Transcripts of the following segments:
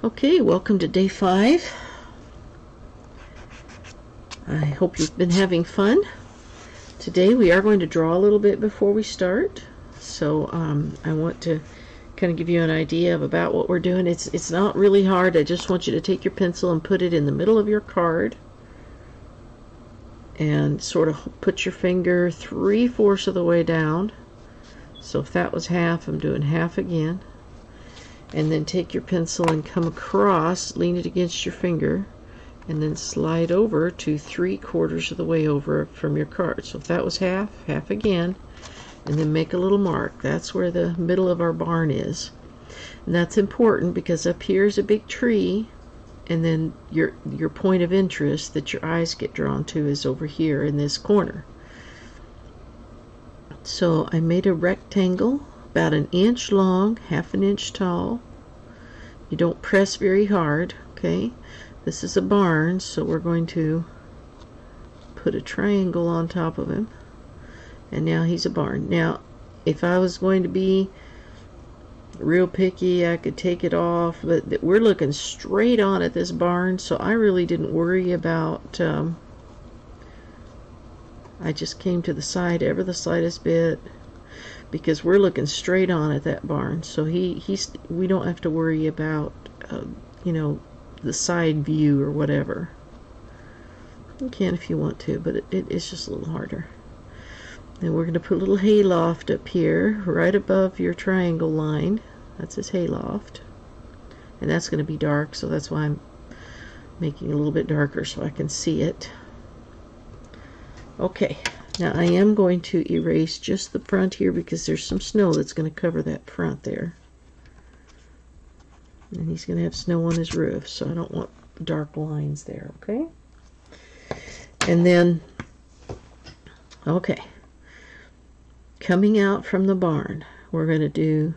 Okay, welcome to day 5. I hope you've been having fun. Today we are going to draw a little bit before we start. So I want to kind of give you an idea of about what we're doing. It's not really hard. I just want you to take your pencil and put it in the middle of your card and sort of put your finger 3/4 of the way down. So if that was half, I'm doing half again. And then take your pencil and come across, lean it against your finger, and then slide over to 3/4 of the way over from your card. So if that was half, half again, and then make a little mark. That's where the middle of our barn is. And that's important because up here is a big tree, and then your point of interest that your eyes get drawn to is over here in this corner. So I made a rectangle about 1 inch long, 1/2 inch tall. You don't press very hard, okay? This is a barn, so we're going to put a triangle on top of him. And now he's a barn. Now, if I was going to be real picky, I could take it off, but we're looking straight on at this barn, so I really didn't worry about, I just came to the side ever the slightest bit, because we're looking straight on at that barn, so we don't have to worry about you know, the side view or whatever. You can if you want to, but it's just a little harder. Then we're going to put a little hayloft up here right above your triangle line. That's his hayloft, and that's going to be dark, so that's why I'm making it a little bit darker so I can see it. Okay, now I am going to erase just the front here because there's some snow that's going to cover that front there. And he's going to have snow on his roof, so I don't want dark lines there, okay? And then, okay, coming out from the barn, we're going to do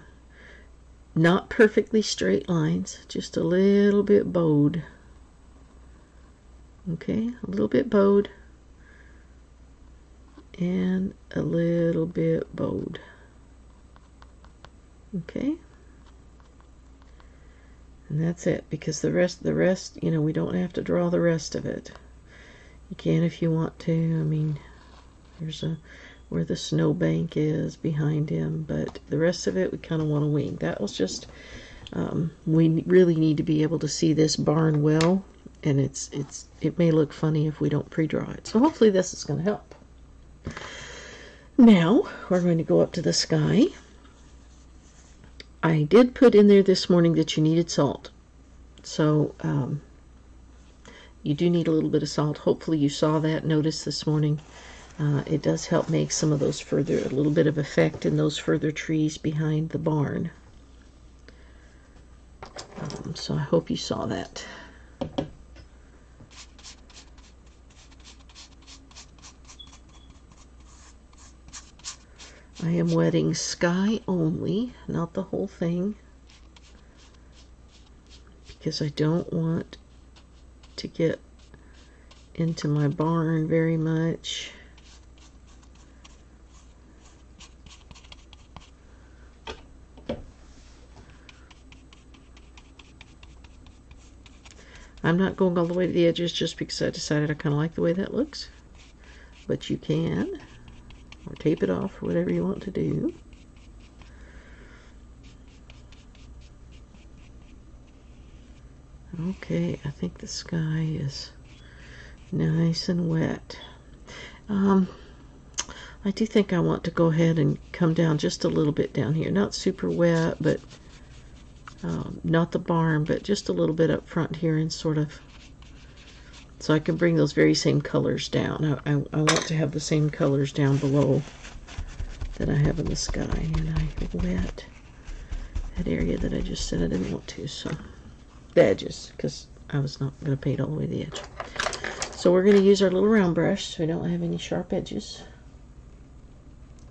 not perfectly straight lines, just a little bit bowed. Okay, a little bit bowed. And a little bit bowed. Okay, and that's it, because the rest, you know, we don't have to draw the rest of it. You can if you want to. I mean, there's where the snowbank is behind him, but the rest of it we kind of want to wing. That was just we really need to be able to see this barn well, and it may look funny if we don't pre-draw it. So hopefully this is going to help. Now we're going to go up to the sky. I did put in there this morning that you needed salt, so you do need a little bit of salt. Hopefully you saw that notice this morning. It does help make some of those a little bit of effect in those further trees behind the barn. So I hope you saw that. I am wetting sky only, not the whole thing, because I don't want to get into my barn very much. I'm not going all the way to the edges just because I decided I kind of like the way that looks, but you can. Or tape it off, or whatever you want to do. Okay, I think the sky is nice and wet. I do think I want to go ahead and come down just a little bit down here. Not super wet, but not the barn, but just a little bit up front here, and sort of, so I can bring those very same colors down. I want to have the same colors down below that I have in the sky, and I wet that area that I just said I didn't want to, so the edges, because I was not going to paint all the way to the edge. So we're going to use our little round brush so we don't have any sharp edges.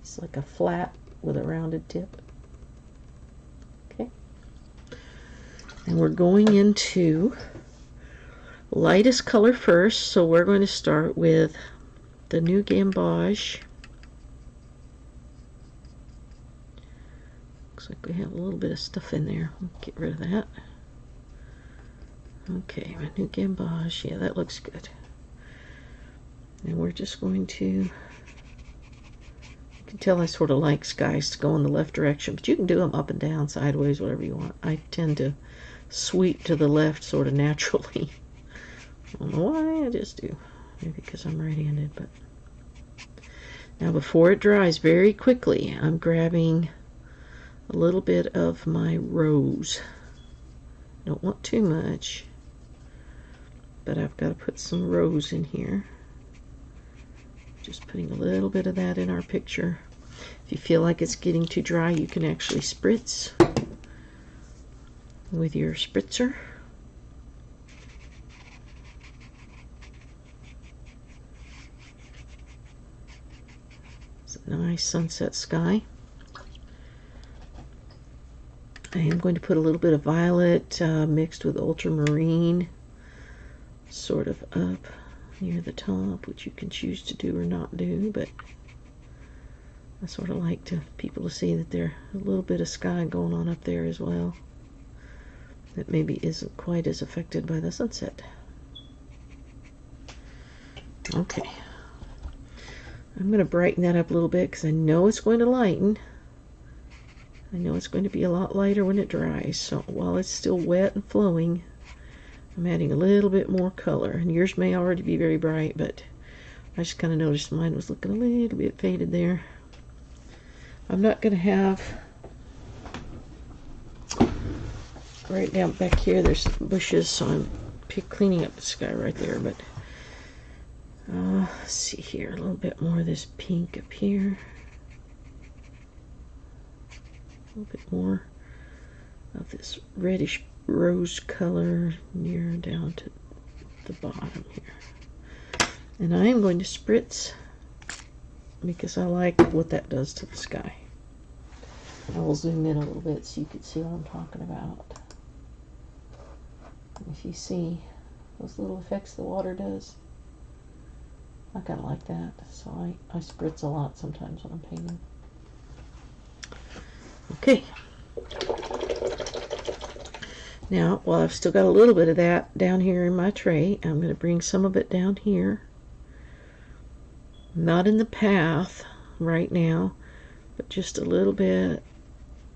It's like a flat with a rounded tip. Okay, and we're going into lightest color first, so we're going to start with the new gamboge. Looks like we have a little bit of stuff in there. We'll get rid of that. Okay, my new gamboge. Yeah, that looks good. And we're just going to, you can tell I sort of like skies to go in the left direction, but you can do them up and down, sideways, whatever you want. I tend to sweep to the left sort of naturally. I don't know why, I just do. Maybe because I'm right-handed, but. Now before it dries very quickly, I'm grabbing a little bit of my rose. Don't want too much, but I've got to put some rose in here. Just putting a little bit of that in our picture. If you feel like it's getting too dry, you can actually spritz with your spritzer. It's a nice sunset sky. I am going to put a little bit of violet mixed with ultramarine sort of up near the top, which you can choose to do or not do, but I sort of like people to see that there's a little bit of sky going on up there as well that maybe isn't quite as affected by the sunset. Okay, I'm going to brighten that up a little bit because I know it's going to lighten. I know it's going to be a lot lighter when it dries, so while it's still wet and flowing, I'm adding a little bit more color. And yours may already be very bright, but I just kind of noticed mine was looking a little bit faded there. I'm not going to have, right down back here, there's bushes, so I'm cleaning up the sky right there, but let's see here, a little bit more of this pink up here. A little bit more of this reddish rose color near down to the bottom here. And I am going to spritz because I like what that does to the sky. I will zoom in a little bit so you can see what I'm talking about. And if you see those little effects the water does, I kind of like that. So I spritz a lot sometimes when I'm painting. Okay. Now, while I've still got a little bit of that down here in my tray, I'm going to bring some of it down here. Not in the path right now, but just a little bit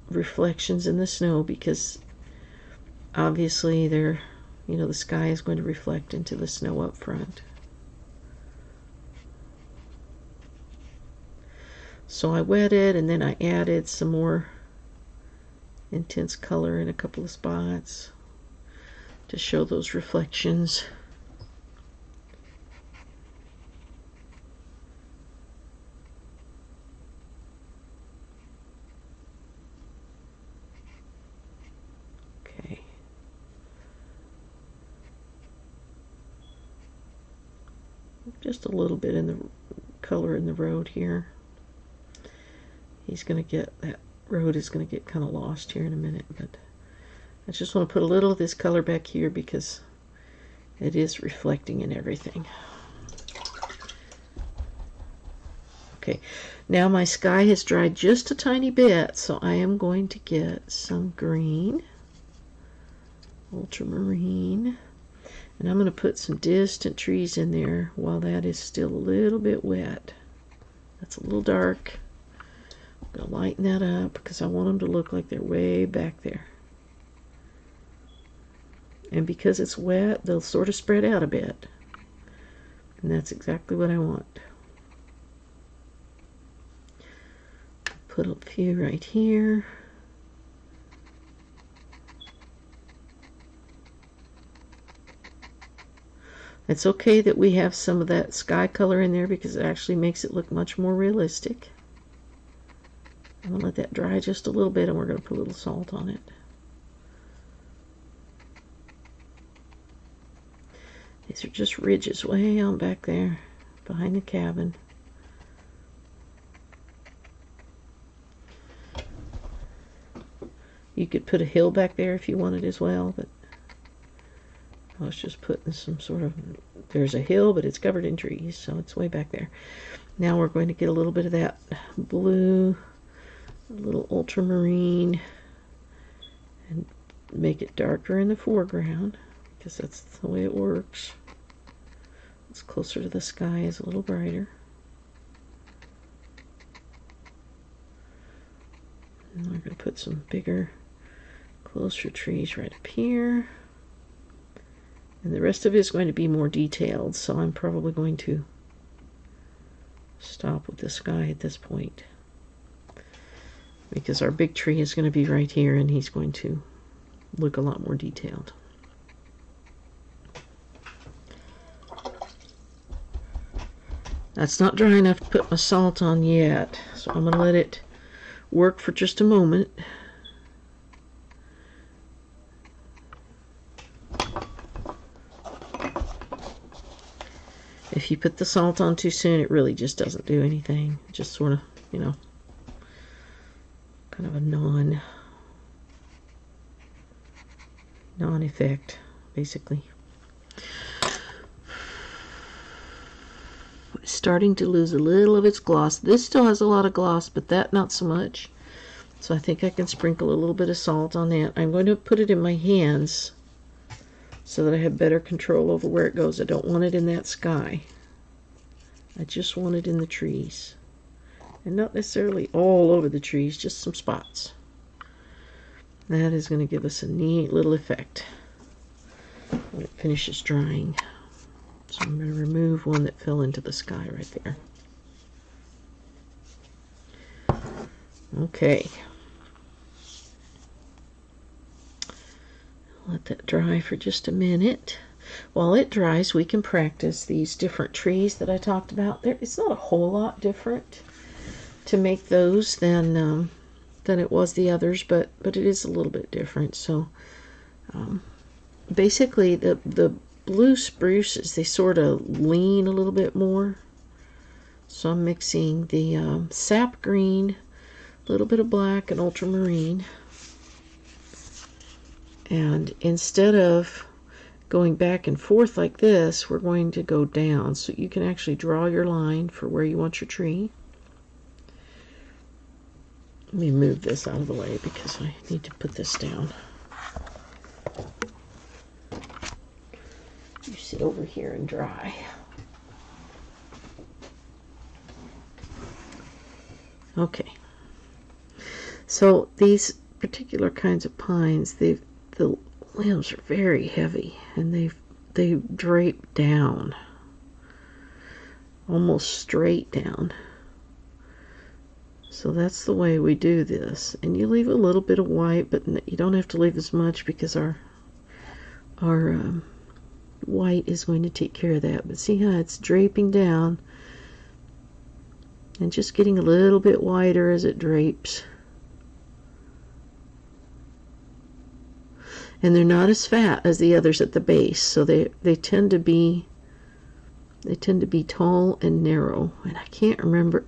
reflections in the snow, because obviously the sky is going to reflect into the snow up front. So I wetted and then I added some more intense color in a couple of spots to show those reflections. Okay. Just a little bit in the color in the road here. He's going to get, that road is going to get kind of lost here in a minute, but I just want to put a little of this color back here because it is reflecting in everything. Okay, now my sky has dried just a tiny bit, so I am going to get some green, ultramarine, and I'm going to put some distant trees in there while that is still a little bit wet. That's a little dark. I'm going to lighten that up because I want them to look like they're way back there. And because it's wet, they'll sort of spread out a bit. And that's exactly what I want. Put a few right here. It's okay that we have some of that sky color in there because it actually makes it look much more realistic. I'm going to let that dry just a little bit and we're going to put a little salt on it. These are just ridges way on back there behind the cabin. You could put a hill back there if you wanted as well, but I was just putting some sort of, there's a hill, but it's covered in trees, so it's way back there. Now we're going to get a little bit of that blue, a little ultramarine, and make it darker in the foreground, because that's the way it works. It's closer to the sky, is a little brighter. And I'm going to put some bigger, closer trees right up here. And the rest of it is going to be more detailed, so I'm probably going to stop with the sky at this point, because our big tree is going to be right here and he's going to look a lot more detailed. That's not dry enough to put my salt on yet, so I'm going to let it work for just a moment. If you put the salt on too soon, it really just doesn't do anything. It just sort of, you know, kind of a non-effect, basically. It's starting to lose a little of its gloss. This still has a lot of gloss, but that not so much. So I think I can sprinkle a little bit of salt on that. I'm going to put it in my hands so that I have better control over where it goes. I don't want it in that sky. I just want it in the trees. And not necessarily all over the trees, just some spots. That is going to give us a neat little effect when it finishes drying. So I'm going to remove one that fell into the sky right there. Okay. Let that dry for just a minute. While it dries, we can practice these different trees that I talked about. It's not a whole lot different to make those than it was the others, but it is a little bit different. So basically the blue spruces, they sort of lean a little bit more. So I'm mixing the sap green, a little bit of black, and ultramarine. And instead of going back and forth like this, we're going to go down. So you can actually draw your line for where you want your tree. Let me move this out of the way because I need to put this down. You sit over here and dry. Okay. So these particular kinds of pines, the limbs are very heavy and they drape down, almost straight down. So that's the way we do this. And you leave a little bit of white, but you don't have to leave as much because our white is going to take care of that. But see how it's draping down and just getting a little bit whiter as it drapes. And they're not as fat as the others at the base, so they tend to be tall and narrow. And I can't remember.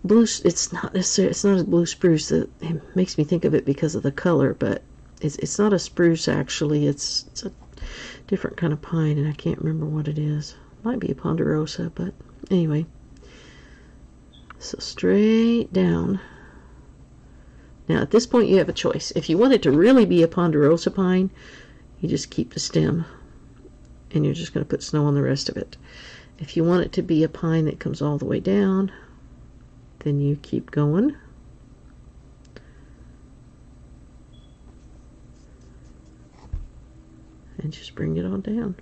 Blue. It's not necessarily. It's not a blue spruce. It makes me think of it because of the color, but it's not a spruce actually. It's a different kind of pine, and I can't remember what it is. Might be a ponderosa, but anyway. So straight down. Now at this point you have a choice. If you want it to really be a ponderosa pine, you just keep the stem and you're just going to put snow on the rest of it. If you want it to be a pine that comes all the way down, then you keep going. And just bring it on down.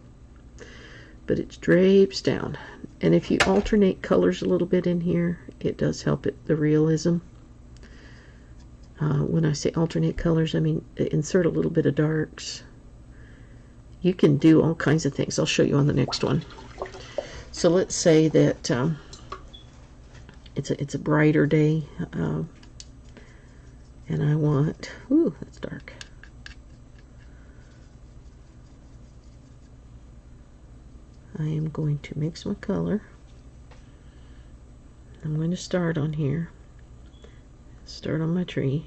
But it drapes down. And if you alternate colors a little bit in here, it does help it, the realism. When I say alternate colors, I mean insert a little bit of darks. You can do all kinds of things. I'll show you on the next one. So let's say that it's a brighter day, and I want, ooh, that's dark. I am going to mix my color. I'm going to start on here. Start on my tree.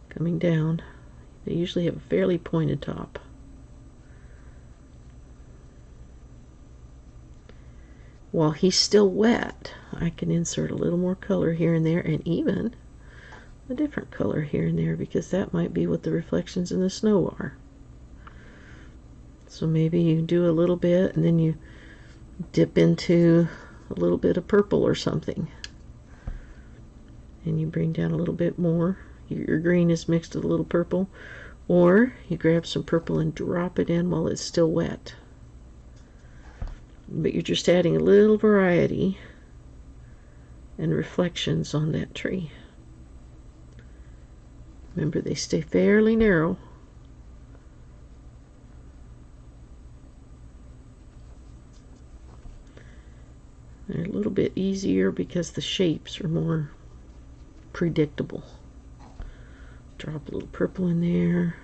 Coming down. They usually have a fairly pointed top. While he's still wet, I can insert a little more color here and there, and even a different color here and there, because that might be what the reflections in the snow are. So maybe you do a little bit and then you dip into a little bit of purple or something. And you bring down a little bit more. Your green is mixed with a little purple. Or you grab some purple and drop it in while it's still wet. But you're just adding a little variety and reflections on that tree. Remember, they stay fairly narrow. They're a little bit easier because the shapes are more predictable. Drop a little purple in there,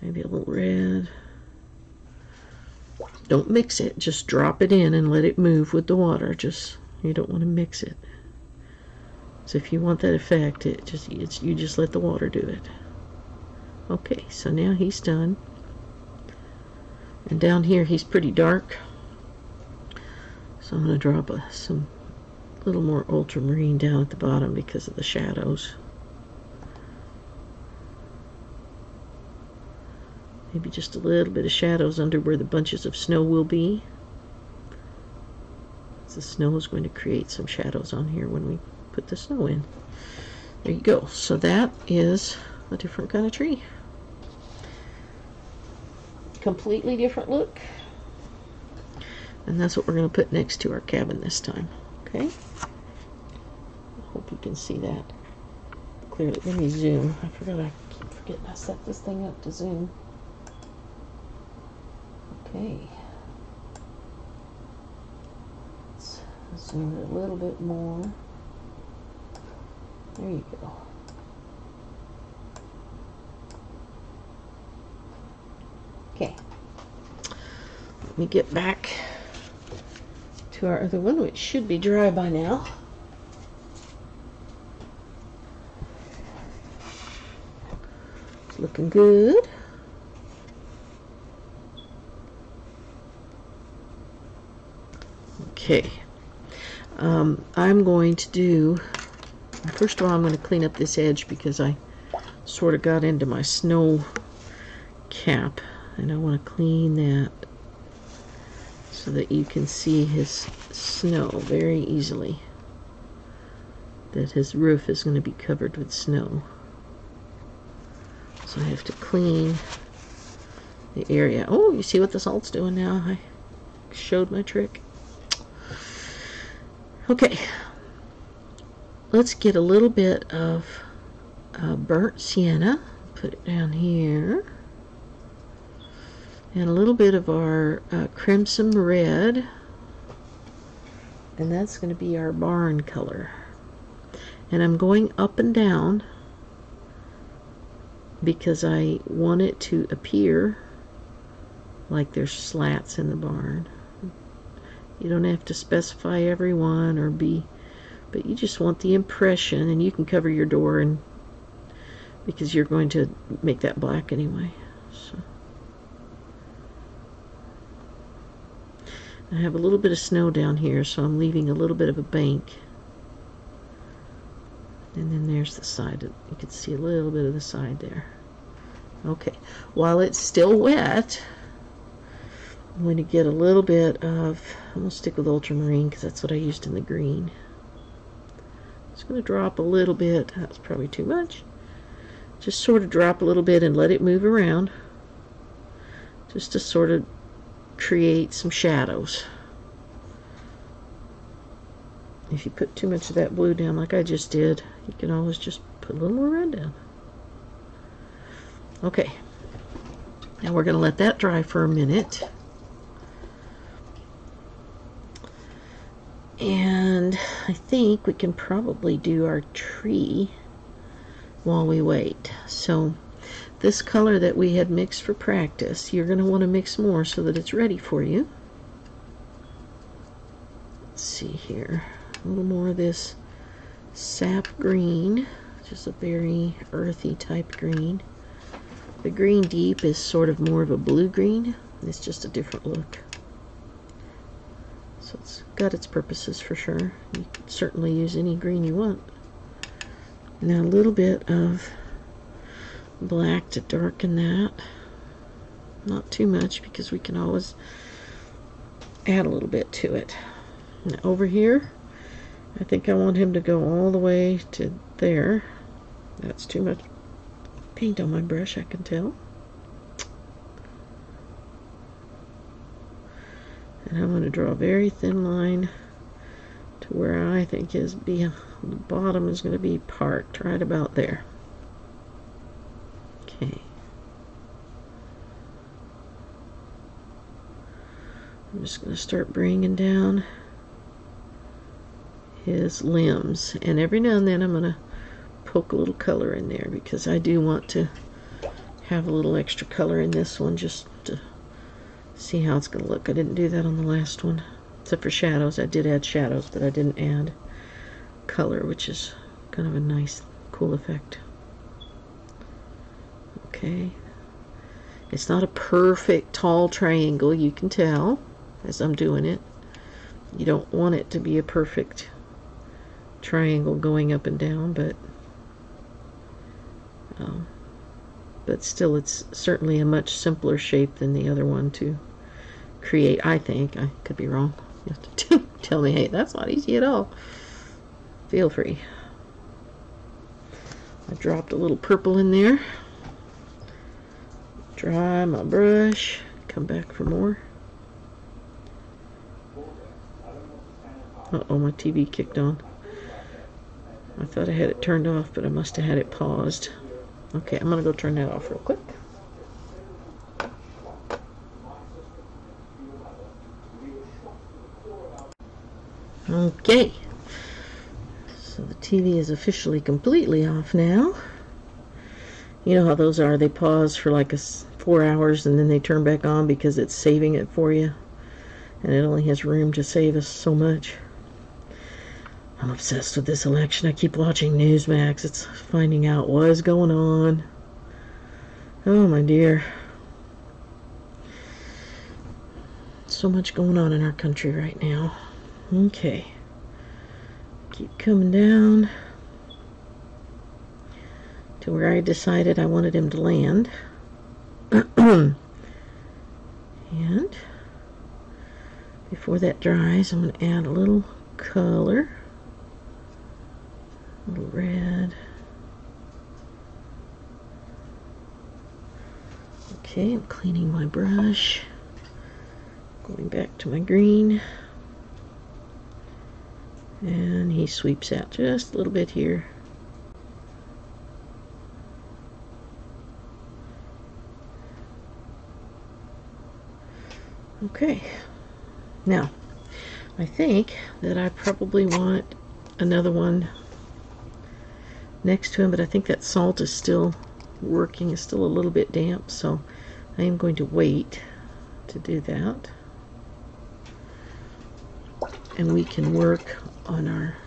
maybe a little red. Don't mix it, just drop it in and let it move with the water. You don't want to mix it. So if you want that effect, you just let the water do it. Okay, so now he's done. And down here he's pretty dark. So I'm going to drop some little more ultramarine down at the bottom because of the shadows. Maybe just a little bit of shadows under where the bunches of snow will be. The snow is going to create some shadows on here when we put the snow in. There you go. So that is a different kind of tree. Completely different look. And that's what we're going to put next to our cabin this time. Okay? I hope you can see that clearly. Let me zoom. I keep forgetting I set this thing up to zoom. Okay. Let's zoom it a little bit more. There you go. Okay. Let me get back to our other one, which should be dry by now. It's looking good. Okay. I'm going to do, first of all, I'm going to clean up this edge because I sort of got into my snow cap, and I want to clean that so that you can see his snow very easily, that his roof is going to be covered with snow. So I have to clean the area. Oh, you see what the salt's doing now? I showed my trick. Okay, let's get a little bit of burnt sienna, put it down here, and a little bit of our crimson red, and that's going to be our barn color. And I'm going up and down because I want it to appear like there's slats in the barn. You don't have to specify every one but you just want the impression, and you can cover your door and because you're going to make that black anyway. So I have a little bit of snow down here, so I'm leaving a little bit of a bank. And then there's the side. You can see a little bit of the side there. Okay, while it's still wet, I'm going to get a little bit of, I'm going to stick with ultramarine because that's what I used in the green. Just going to drop a little bit. That's probably too much. Just sort of drop a little bit and let it move around. Just to sort of create some shadows. If you put too much of that blue down like I just did, you can always just put a little more red down. Okay. Now we're going to let that dry for a minute. And I think we can probably do our tree while we wait. So this color that we had mixed for practice, you're going to want to mix more so that it's ready for you. Let's see here. A little more of this sap green, just a very earthy type green. The green deep is sort of more of a blue green. It's just a different look. So it's got its purposes for sure. You can certainly use any green you want. Now a little bit of black to darken that. Not too much, because we can always add a little bit to it. Now over here, I think I want him to go all the way to there. That's too much paint on my brush, I can tell. And I'm going to draw a very thin line to where I think the bottom is going to be parked right about there. Okay. I'm just going to start bringing down his limbs, and every now and then I'm going to poke a little color in there, because I do want to have a little extra color in this one just to see how it's going to look. I didn't do that on the last one, except for shadows. I did add shadows, but I didn't add color, which is kind of a nice, cool effect. Okay. It's not a perfect tall triangle, you can tell as I'm doing it. You don't want it to be a perfect triangle going up and down, but still, it's certainly a much simpler shape than the other one to create, I think. I could be wrong. You have to tell me, hey, that's not easy at all. Feel free. I dropped a little purple in there. Dry my brush, come back for more. Uh-oh, my TV kicked on. I thought I had it turned off, but I must have had it paused. Okay, I'm going to go turn that off real quick. Okay, so the TV is officially completely off now. You know how those are, they pause for like 4 hours and then they turn back on because it's saving it for you, and it only has room to save us so much. I'm obsessed with this election. I keep watching Newsmax. It's finding out what is going on. Oh my dear. So much going on in our country right now. Okay. Keep coming down to where I decided I wanted him to land. And before that dries, I'm going to add a little color. A little red. Okay, I'm cleaning my brush. Going back to my green. And he sweeps out just a little bit here. Okay. Now, I think that I probably want another one next to him, but I think that salt is still working. It's still a little bit damp, so I am going to wait to do that. And we can work on our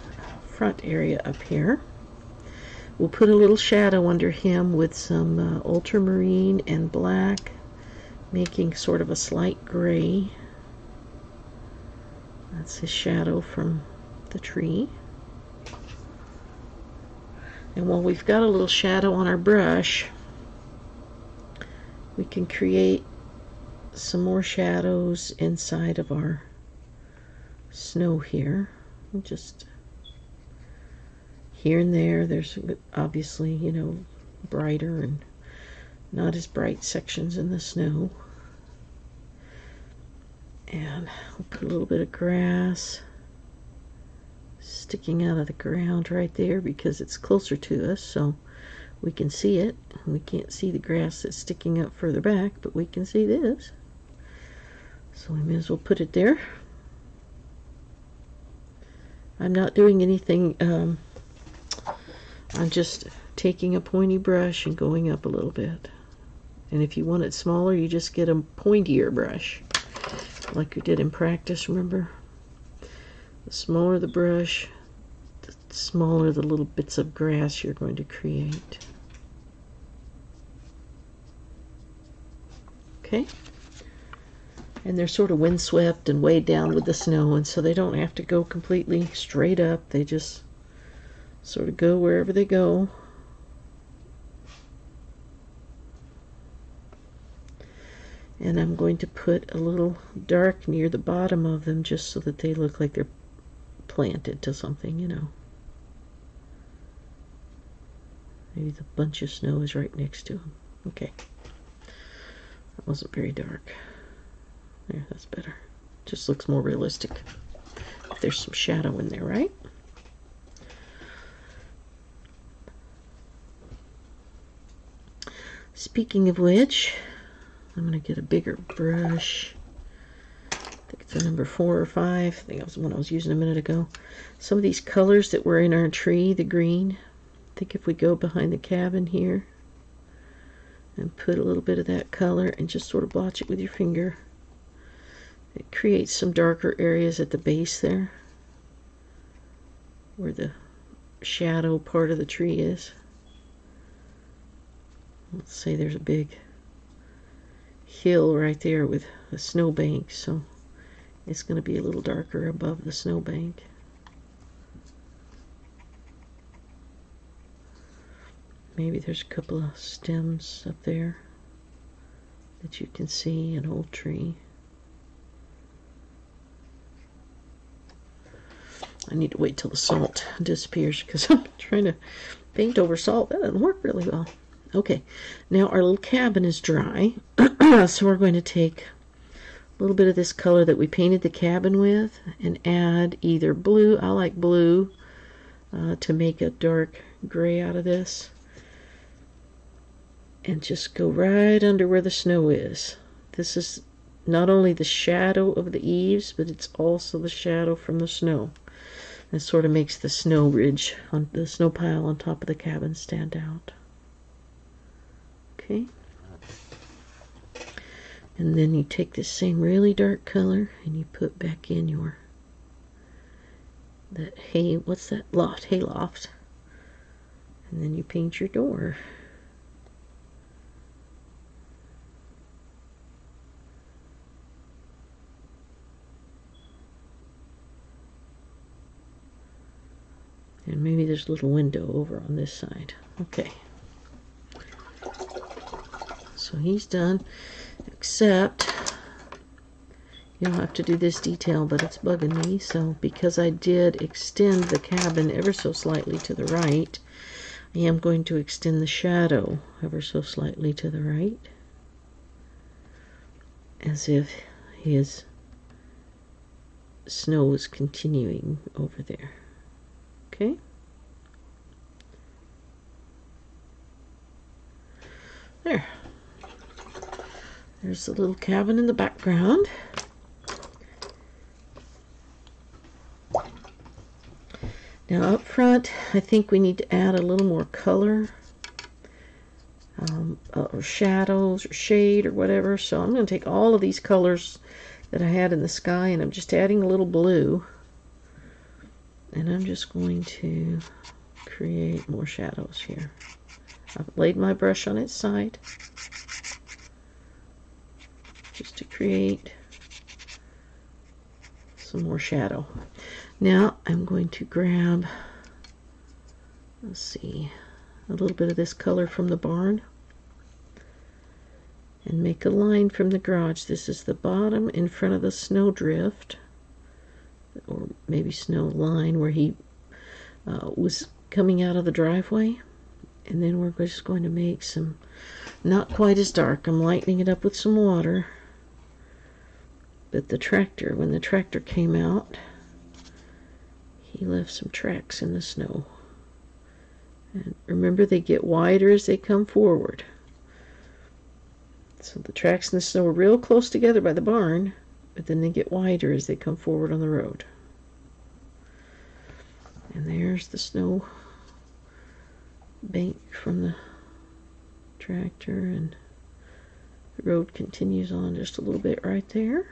front area up here. We'll put a little shadow under him with some ultramarine and black, making sort of a slight gray. That's his shadow from the tree. And while we've got a little shadow on our brush, we can create some more shadows inside of our snow here. Just here and there. There's obviously, you know, brighter and not as bright sections in the snow. And we'll put a little bit of grass sticking out of the ground right there because it's closer to us, so we can see it. We can't see the grass that's sticking up further back, but we can see this. So we may as well put it there. I'm not doing anything, I'm just taking a pointy brush and going up a little bit. And if you want it smaller, you just get a pointier brush, like we did in practice, remember? The smaller the brush, the smaller the little bits of grass you're going to create. Okay? And they're sort of windswept and weighed down with the snow, and so they don't have to go completely straight up. They just sort of go wherever they go. And I'm going to put a little dark near the bottom of them just so that they look like they're planted to something, you know. Maybe the bunch of snow is right next to them. Okay. That wasn't very dark. There, that's better. Just looks more realistic. There's some shadow in there, right? Speaking of which, I'm going to get a bigger brush. I think it's a number 4 or 5. I think that was the one I was using a minute ago. Some of these colors that were in our tree, the green, I think if we go behind the cabin here and put a little bit of that color and just sort of blotch it with your finger, it creates some darker areas at the base there where the shadow part of the tree is. Let's say there's a big hill right there with a snowbank, so it's going to be a little darker above the snowbank. Maybe there's a couple of stems up there that you can see, an old tree. I need to wait till the salt disappears because I'm trying to paint over salt. That doesn't work really well. Okay, now our little cabin is dry, so we're going to take a little bit of this color that we painted the cabin with and add either blue, I like blue, to make a dark gray out of this, and just go right under where the snow is. This is not only the shadow of the eaves, but it's also the shadow from the snow. It sort of makes the snow ridge on the snow pile on top of the cabin stand out. Okay. And then you take this same really dark color and you put back in your what's that? Hay loft. And then you paint your door. And maybe there's a little window over on this side. Okay. So he's done, except you don't have to do this detail, but it's bugging me. So because I did extend the cabin ever so slightly to the right, I am going to extend the shadow ever so slightly to the right, as if his snow is continuing over there. Okay. There. There's the little cabin in the background. Now up front, I think we need to add a little more color, or shadows, or shade, or whatever. So I'm going to take all of these colors that I had in the sky, and I'm just adding a little blue. And I'm just going to create more shadows here. I've laid my brush on its side just to create some more shadow. Now I'm going to grab, let's see, a little bit of this color from the barn and make a line from the garage. This is the bottom in front of the snowdrift, or maybe snow line, where he was coming out of the driveway. And then we're just going to make some, not quite as dark. I'm lightening it up with some water. But the tractor, when the tractor came out, he left some tracks in the snow. And remember, they get wider as they come forward. So the tracks in the snow are real close together by the barn, but then they get wider as they come forward on the road. And there's the snow bank from the tractor, and the road continues on just a little bit right there.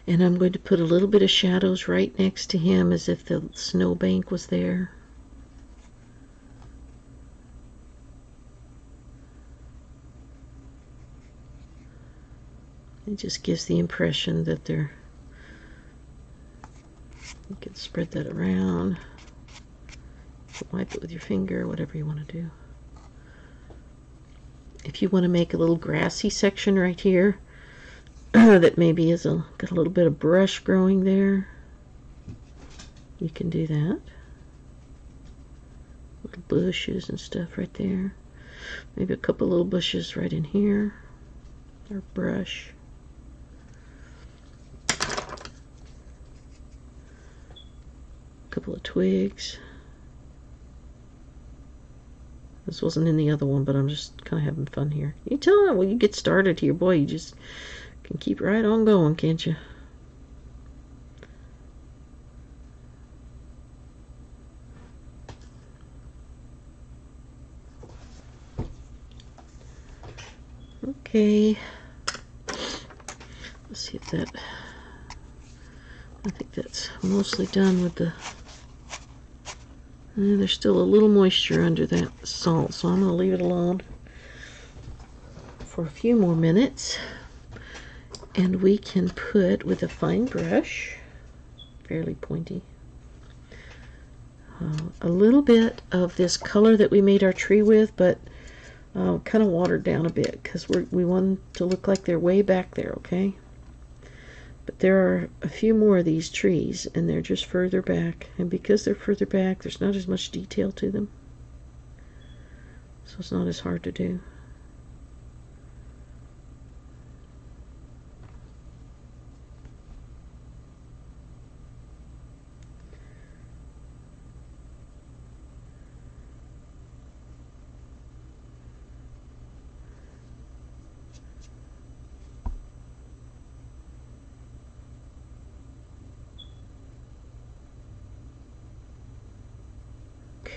And I'm going to put a little bit of shadows right next to him as if the snow bank was there. It just gives the impression that you can spread that around. Wipe it with your finger, whatever you want to do. If you want to make a little grassy section right here that maybe is got a little bit of brush growing there, you can do that. Little bushes and stuff right there. Maybe a couple little bushes right in here, or brush. A couple of twigs. This wasn't in the other one, but I'm just kind of having fun here. You tell them when you get started here, boy, you just can keep right on going, can't you? Okay. Let's see if that... I think that's mostly done with the... There's still a little moisture under that salt, so I'm going to leave it alone for a few more minutes. And we can put, with a fine brush, fairly pointy, a little bit of this color that we made our tree with, but kind of watered down a bit, because we want to look like they're way back there, okay? But there are a few more of these trees, and they're just further back. And because they're further back, there's not as much detail to them. So it's not as hard to do.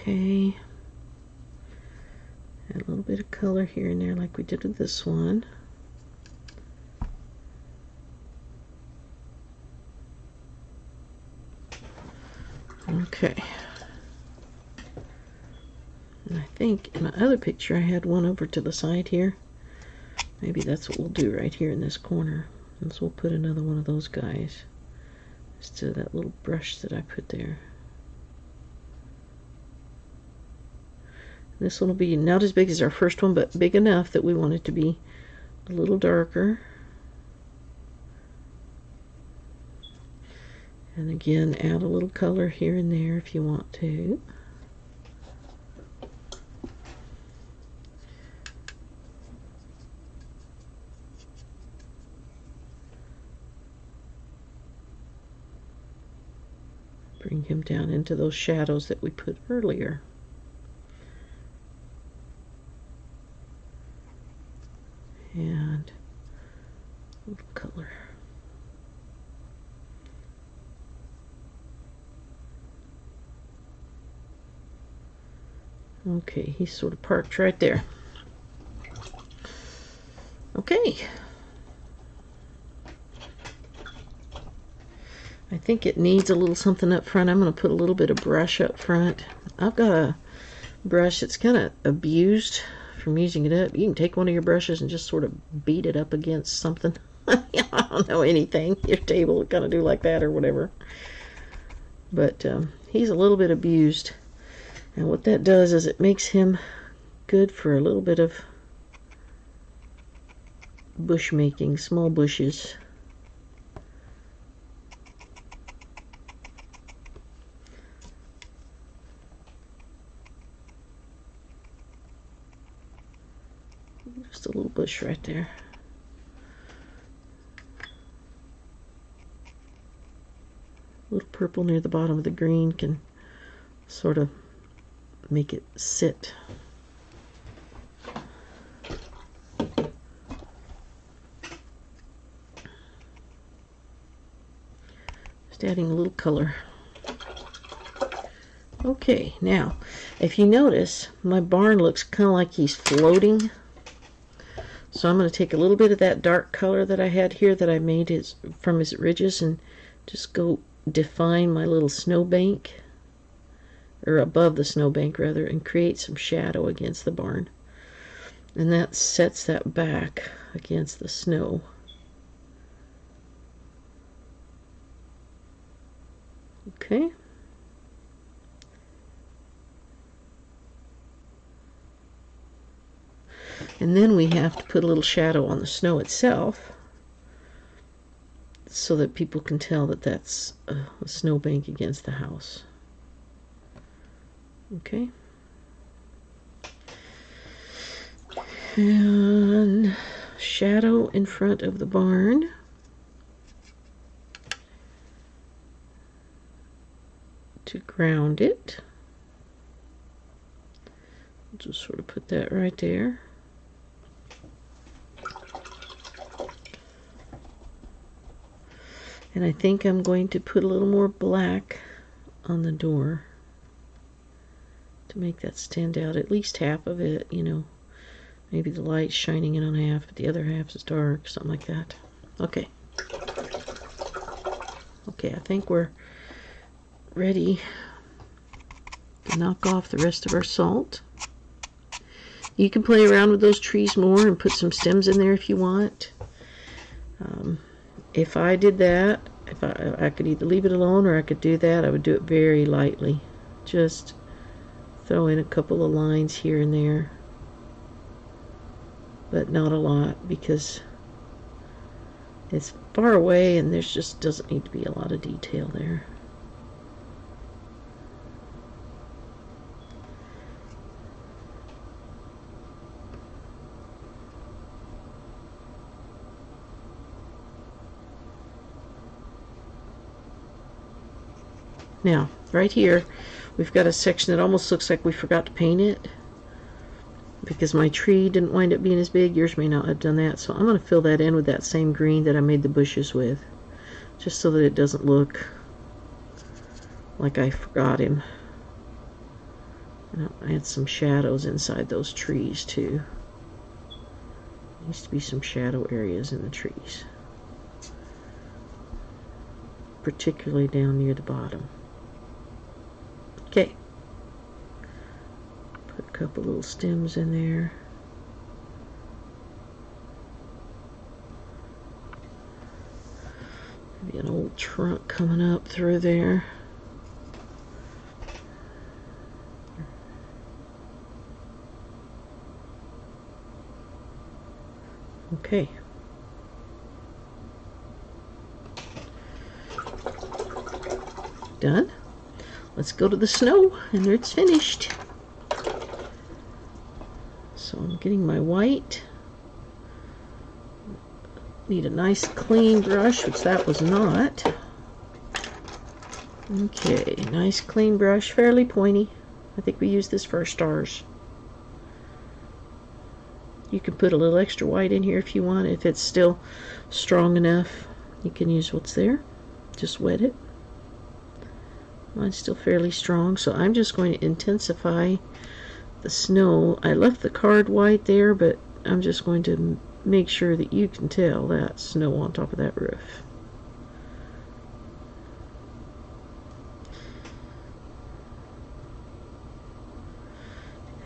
Okay, add a little bit of color here and there like we did with this one. Okay, and I think in my other picture I had one over to the side here. Maybe that's what we'll do right here in this corner. And so we'll put another one of those guys instead of that little brush that I put there. This one will be not as big as our first one, but big enough that we want it to be a little darker. And again, add a little color here and there if you want to. Bring him down into those shadows that we put earlier. And a little color. Okay, he's sort of parked right there. Okay. I think it needs a little something up front. I'm going to put a little bit of brush up front. I've got a brush that's kind of abused from using it up. You can take one of your brushes and just sort of beat it up against something. I don't know, anything. Your table would kind of do like that or whatever. But he's a little bit abused. And what that does is it makes him good for a little bit of bush making, small bushes. Just a little bush right there. A little purple near the bottom of the green can sort of make it sit. Just adding a little color. Okay, now, if you notice, my barn looks kind of like he's floating. So I'm going to take a little bit of that dark color that I had here that I made from his ridges and just go define my little snowbank, or above the snowbank rather, and create some shadow against the barn. And that sets that back against the snow. Okay. And then we have to put a little shadow on the snow itself so that people can tell that that's a snowbank against the house. Okay. And shadow in front of the barn. To ground it. Just sort of put that right there. And I think I'm going to put a little more black on the door to make that stand out, at least half of it, you know. Maybe the light's shining in on half, but the other half is dark, something like that. Okay. Okay, I think we're ready to knock off the rest of our salt. You can play around with those trees more and put some stems in there if you want. If I did that, if I could either leave it alone or I could do that, I would do it very lightly. Just throw in a couple of lines here and there, but not a lot because it's far away and there's just doesn't need to be a lot of detail there. Now, right here, we've got a section that almost looks like we forgot to paint it because my tree didn't wind up being as big. Yours may not have done that, so I'm going to fill that in with that same green that I made the bushes with, just so that it doesn't look like I forgot him. And I'll add some shadows inside those trees, too. There needs to be some shadow areas in the trees, particularly down near the bottom. Okay, put a couple little stems in there. Maybe an old trunk coming up through there. Okay. Done. Let's go to the snow, and it's finished. So I'm getting my white. Need a nice clean brush, which that was not. Okay, nice clean brush, fairly pointy. I think we used this for our stars. You can put a little extra white in here if you want. If it's still strong enough, you can use what's there. Just wet it. Mine's still fairly strong, so I'm just going to intensify the snow. I left the card white there, but I'm just going to make sure that you can tell that's snow on top of that roof.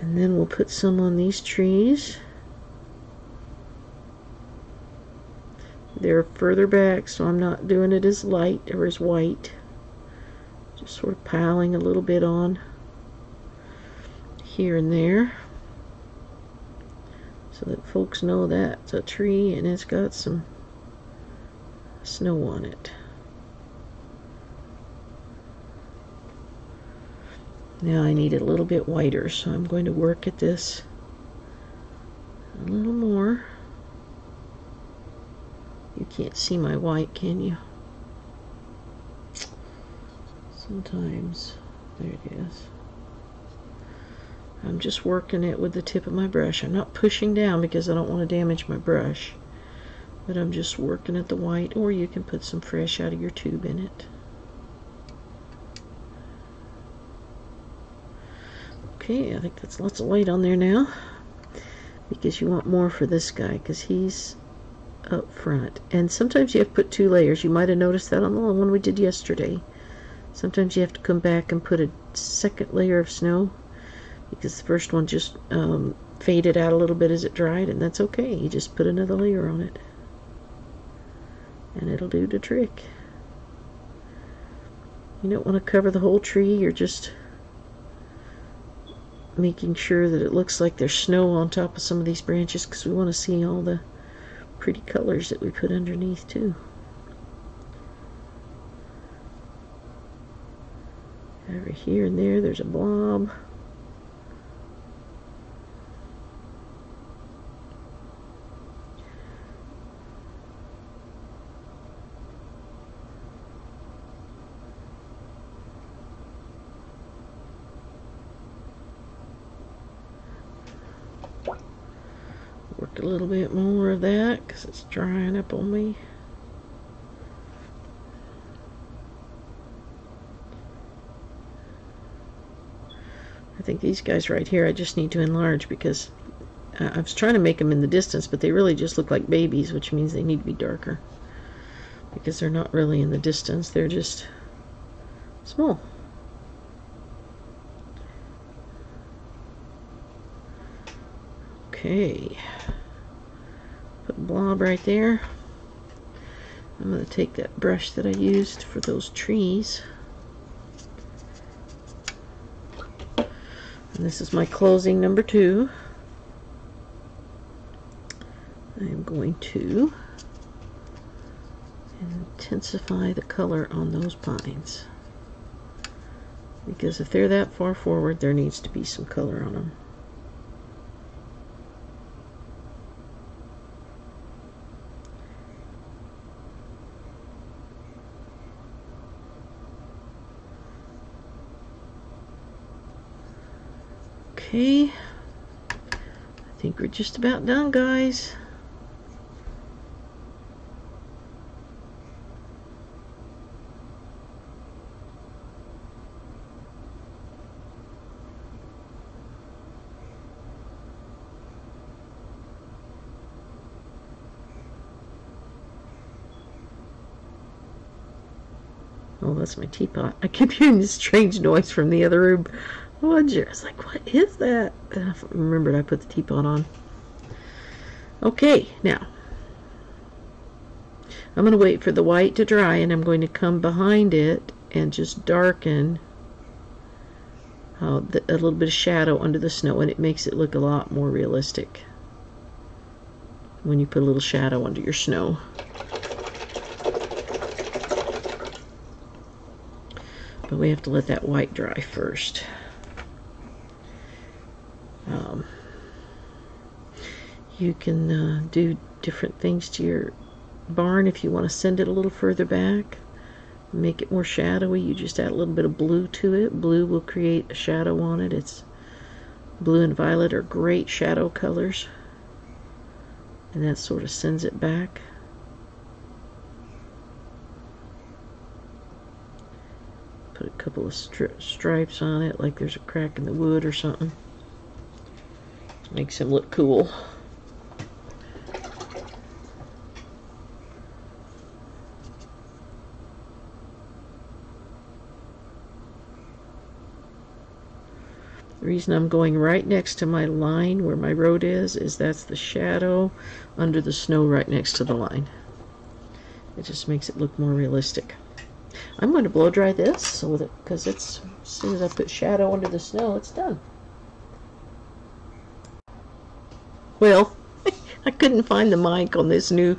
And then we'll put some on these trees. They're further back, so I'm not doing it as light or as white. Just sort of piling a little bit on here and there so that folks know that's a tree and it's got some snow on it. Now I need it a little bit whiter, so I'm going to work at this a little more. You can't see my white, can you? Sometimes. There it is. I'm just working it with the tip of my brush. I'm not pushing down because I don't want to damage my brush, but I'm just working at the white, or you can put some fresh out of your tube in it. Okay, I think that's lots of white on there now, because you want more for this guy because he's up front. And sometimes you have to put 2 layers. You might have noticed that on the one we did yesterday. Sometimes you have to come back and put a second layer of snow because the first one just faded out a little bit as it dried, and that's okay. You just put another layer on it and it'll do the trick. You don't want to cover the whole tree. You're just making sure that it looks like there's snow on top of some of these branches, because we want to see all the pretty colors that we put underneath too. Over here and there, there's a blob. Work a little bit more of that because it's drying up on me. I think these guys right here I just need to enlarge, because I was trying to make them in the distance, but they really just look like babies, which means they need to be darker, because they're not really in the distance, they're just small. Okay, put a blob right there. I'm going to take that brush that I used for those trees, and this is my closing number 2. I am going to intensify the color on those pines, because if they're that far forward, there needs to be some color on them. Okay, I think we're just about done, guys. Oh, that's my teapot. I keep hearing this strange noise from the other room. Oh, I was like, what is that? And I remembered I put the teapot on. Okay, now I'm going to wait for the white to dry, and I'm going to come behind it and just darken a little bit of shadow under the snow, and it makes it look a lot more realistic when you put a little shadow under your snow. But we have to let that white dry first. You can do different things to your barn. If you want to send it a little further back, make it more shadowy, you just add a little bit of blue to it. Blue will create a shadow on it. Blue and violet are great shadow colors, and that sort of sends it back. Put a couple of stripes on it, like there's a crack in the wood or something. Makes him look cool. The reason I'm going right next to my line where my road is that's the shadow under the snow right next to the line. It just makes it look more realistic. I'm going to blow dry this so that, because as soon as I put shadow under the snow, it's done. Well, I couldn't find the mic on this new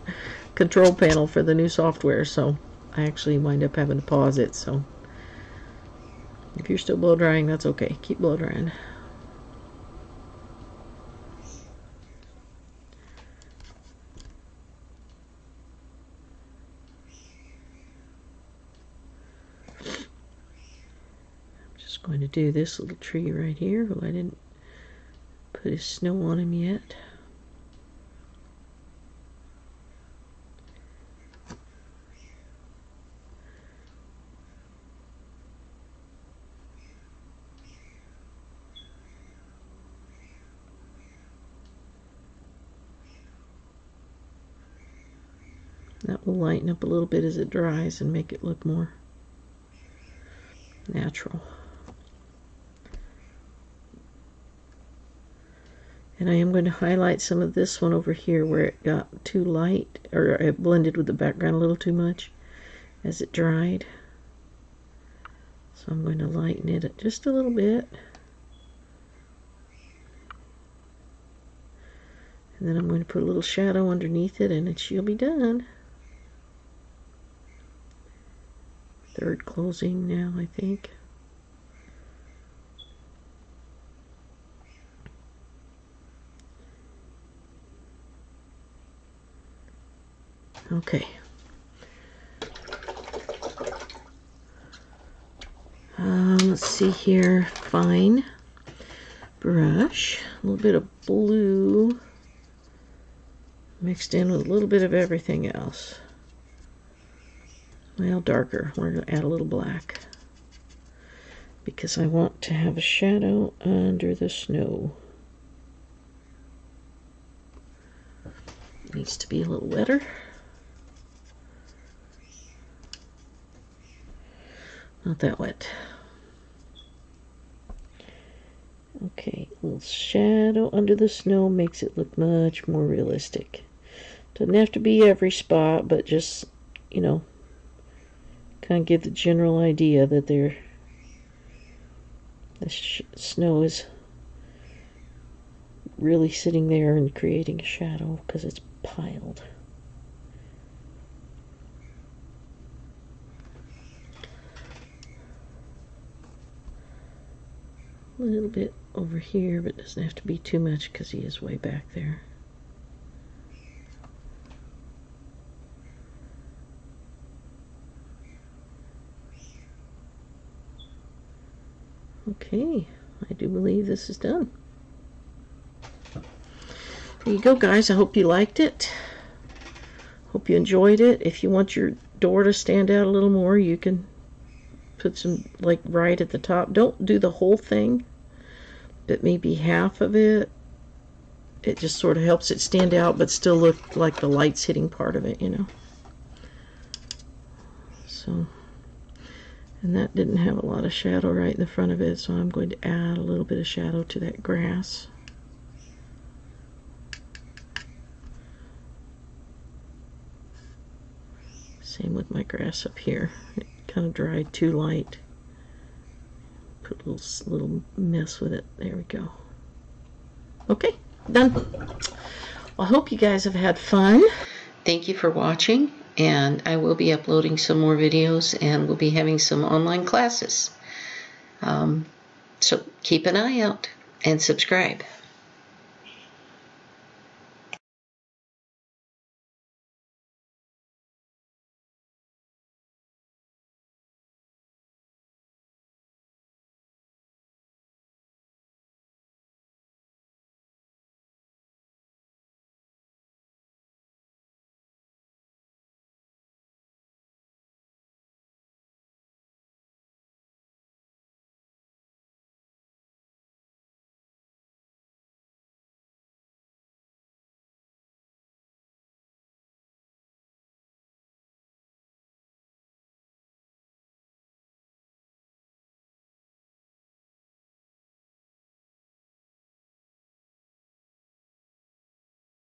control panel for the new software, so I actually wind up having to pause it. So if you're still blow drying, that's okay. Keep blow drying. I'm just going to do this little tree right here. Well, I didn't put his snow on him yet. That will lighten up a little bit as it dries and make it look more natural. And I am going to highlight some of this one over here where it got too light, or it blended with the background a little too much as it dried. So I'm going to lighten it just a little bit. And then I'm going to put a little shadow underneath it, and she'll be done. Third closing now, I think. Okay. Let's see here. Fine brush. A little bit of blue mixed in with a little bit of everything else. Well, darker. We're going to add a little black because I want to have a shadow under the snow. It needs to be a little wetter. Not that wet. Okay, a little shadow under the snow makes it look much more realistic. Doesn't have to be every spot, but just, you know, kind of give the general idea that the snow is really sitting there and creating a shadow because it's piled. A little bit over here, but it doesn't have to be too much because he is way back there. Okay, I do believe this is done. There you go, guys. I hope you liked it. Hope you enjoyed it. If you want your door to stand out a little more, you can put some, like, right at the top. Don't do the whole thing, but maybe half of it. It just sort of helps it stand out, but still look like the light's hitting part of it, you know. So, and that didn't have a lot of shadow right in the front of it, so I'm going to add a little bit of shadow to that grass. Same with my grass up here. It kind of dried too light. Put a little mess with it. There we go. Okay, done. Well, I hope you guys have had fun. Thank you for watching, and I will be uploading some more videos, and we'll be having some online classes. So keep an eye out and subscribe.